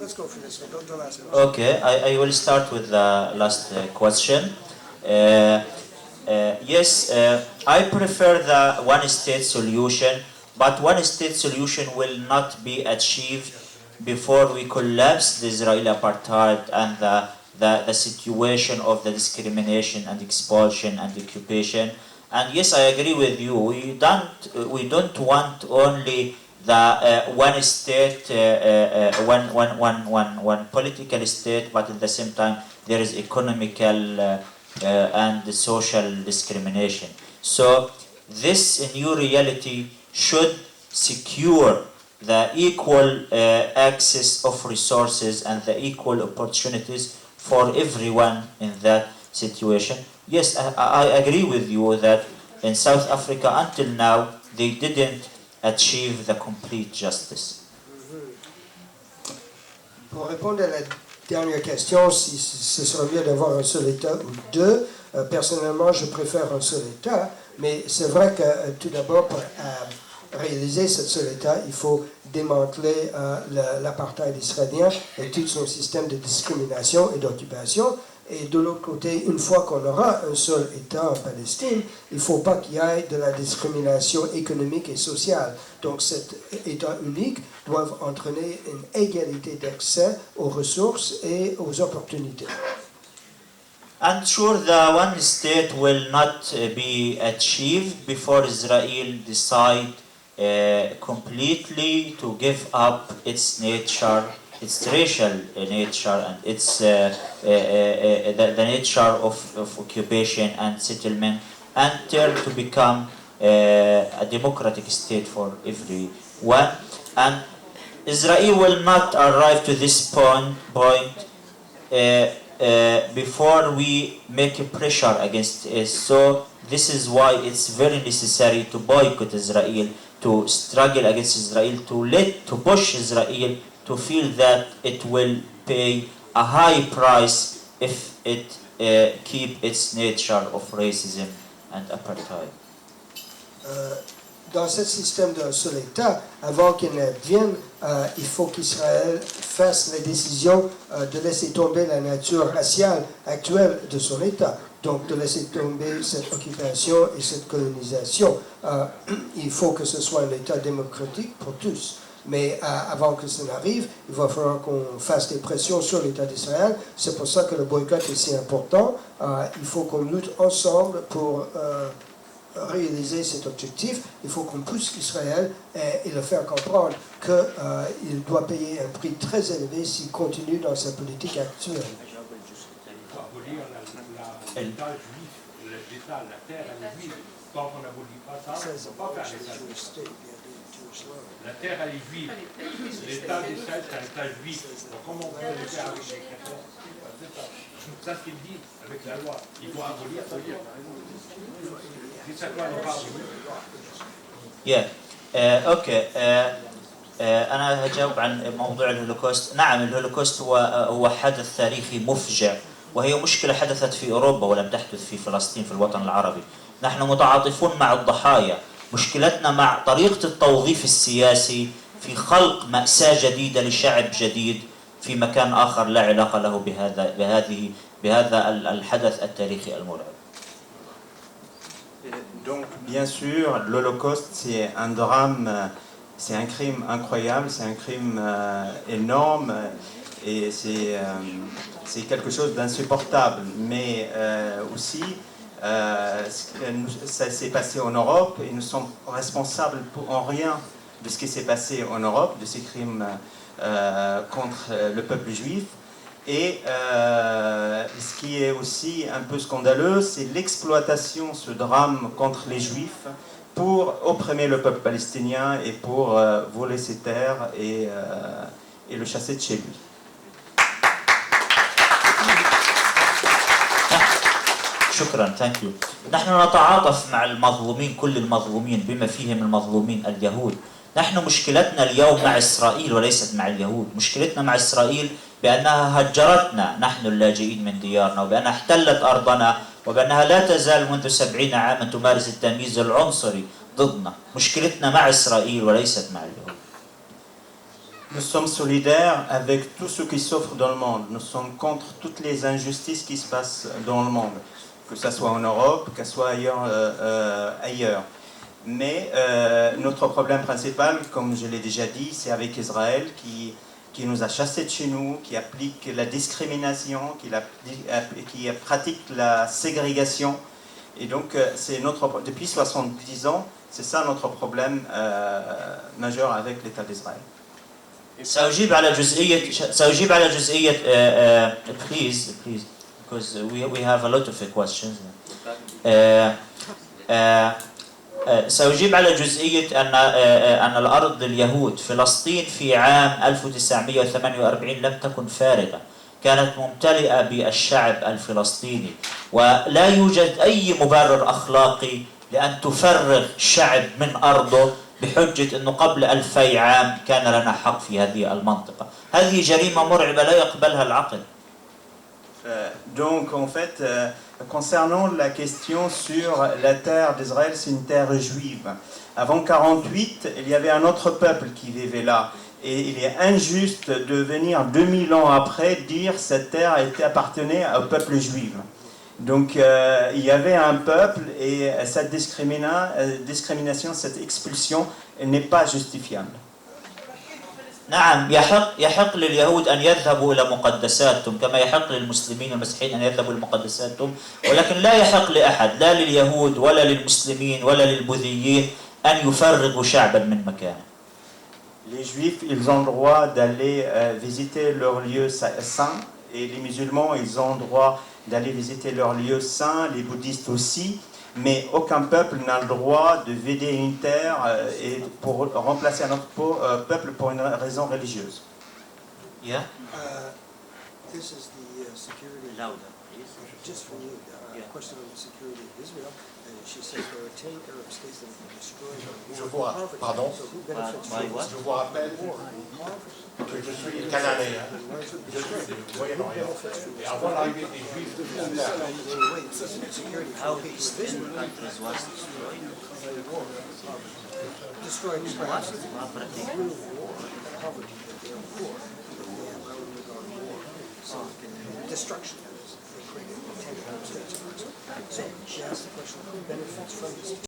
Let's go for this one. Don't ask it. Okay, I will start with the last question. Yes, I prefer the one-state solution, but one-state solution will not be achieved before we collapse the Israeli apartheid and the situation of the discrimination and expulsion and occupation. And yes, I agree with you. We don't want only the one state, one political state, but at the same time there is economical and social discrimination. So this new reality should secure the equal access of resources and the equal opportunities for everyone in that situation. Yes, I agree with you that in South Africa until now they didn't achieve the complete justice. Pour répondre à la dernière question, si ce serait mieux d'avoir un seul État ou deux, personnellement, je préfère un seul État, mais c'est vrai que tout d'abord, pour réaliser ce seul État, il faut démanteler l'apartheid israélien et tout son système de discrimination et d'occupation. Et de l'autre côté, une fois qu'on aura un seul État en Palestine, il ne faut pas qu'il y ait de la discrimination économique et sociale. Donc cet État unique doit entraîner une égalité d'accès aux ressources et aux opportunités. And sure, the one state will not be achieved before Israel decide completely to give up its nature, its racial nature, and its the nature of occupation and settlement, and turn to become a democratic state for everyone. And Israel will not arrive to this point before we make a pressure against it. So this is why it's very necessary to boycott Israel, to struggle against Israel, to push Israel to feel that it will pay a high price if it keep its nature of racism and apartheid. Dans ce système d'un seul État, avant qu'il ne vienne, il faut qu'Israël fasse la décision de laisser tomber la nature raciale actuelle de son État. Donc de laisser tomber cette occupation et cette colonisation. Il faut que ce soit un État démocratique pour tous. Mais avant que ça n'arrive, il va falloir qu'on fasse des pressions sur l'État d'Israël. C'est pour ça que le boycott est si important. Il faut qu'on lutte ensemble pour réaliser cet objectif. Il faut qu'on pousse Israël et le faire comprendre qu'il doit payer un prix très élevé s'il continue dans sa politique actuelle. Il faut abolir l'État juif, l'État, la terre, elle est juive. Tant qu'on n'abolit pas ça, on ne peut pas faire l'État juif. La terre, elle est juive. L'État d'Israël, c'est un État juif. Donc comment on peut le faire avec les chrétiens? C'est ça ce qu'il dit avec la loi. Il faut abolir, ça veut dire. اوكي انا هجاوب عن موضوع الهولوكوست. نعم، الهولوكوست هو حدث تاريخي مفجع، وهي مشكله حدثت في اوروبا ولم تحدث في فلسطين في الوطن العربي. نحن متعاطفون مع الضحايا، مشكلتنا مع طريقه التوظيف السياسي في خلق مأساة جديده لشعب جديد في مكان اخر لا علاقه له بهذا الحدث التاريخي المرعب. Donc, bien sûr, l'Holocauste, c'est un drame, c'est un crime incroyable, c'est un crime énorme et c'est quelque chose d'insupportable. Mais aussi, ça s'est passé en Europe et nous sommes responsables en rien de ce qui s'est passé en Europe, de ces crimes contre le peuple juif. Et ce qui est aussi un peu scandaleux, c'est l'exploitation, ce drame contre les Juifs, pour opprimer le peuple palestinien et pour voler ses terres et le chasser de chez lui. شكرا، ثانك يو. نحن نتعاطف مع المظلومين، كل المظلومين بما فيهم المظلومين اليهود. نحن مشكلتنا اليوم مع إسرائيل وليست مع اليهود. مشكلتنا مع إسرائيل بأنها هجرتنا نحن اللاجئين من ديارنا، وبأنها احتلت أرضنا، وبأنها لا تزال منذ 70 عاما تمارس التمييز العنصري ضدنا. مشكلتنا مع إسرائيل وليست مع اليهود. Nous sommes solidaires avec tout ce qui s'offre dans le monde. Nous sommes contre toutes les injustices qui se passent dans le monde, que ce soit en Europe, que ce soit ailleurs. Mais notre problème principal, comme je l'ai déjà dit, c'est avec Israël qui nous a chassés de chez nous, qui applique la discrimination, qui pratique la ségrégation. Et donc, depuis 70 ans, c'est ça notre problème majeur avec l'État d'Israël. سأجيب على جزئية please because we have a lot of questions. سأجيب على جزئية أن الأرض اليهود فلسطين في عام 1948 لم تكن فارغة، كانت ممتلئة بالشعب الفلسطيني، ولا يوجد أي مبرر أخلاقي لأن تفرغ شعب من أرضه بحجة أنه قبل 2000 عام كان لنا حق في هذه المنطقة. هذه جريمة مرعبة لا يقبلها العقل. Donc en fait, concernant la question sur la terre d'Israël, c'est une terre juive. Avant 1948, il y avait un autre peuple qui vivait là. Et il est injuste de venir 2000 ans après dire que cette terre appartenait au peuple juif. Donc il y avait un peuple et cette discrimination, cette expulsion, n'est pas justifiable. نعم يحق لليهود أن يذهبوا إلى مقدساتهم كما يحق للمسلمين والمسيحيين أن يذهبوا إلى مقدساتهم، ولكن لا يحق لأحد لا لليهود ولا للمسلمين ولا للبوذيين أن يفرغوا شعبا من مكانه. Les juifs, ils ont le droit d'aller visiter leurs lieux saints et les musulmans, ils ont le droit d'aller visiter leurs lieux saints, les bouddhistes aussi, mais aucun peuple n'a le droit de vider une terre et pour remplacer un autre peuple pour une raison religieuse. Yeah. This is the security. Just for you, question on the security of Israel. She says there are 10 Arab states that have been destroyed. Je vous rappelle, pardon, So who benefits from this? je vous rappelle que je suis canadien. Je suis du Moyen-Orient. Et avant l'arrivée des Juifs de terre, How these countries was destroyed? destroyed perhaps through war, poverty, but they are poor. They have undergone war. So destruction that is, they created 10 Arab states. So she asked the question, who benefits from this?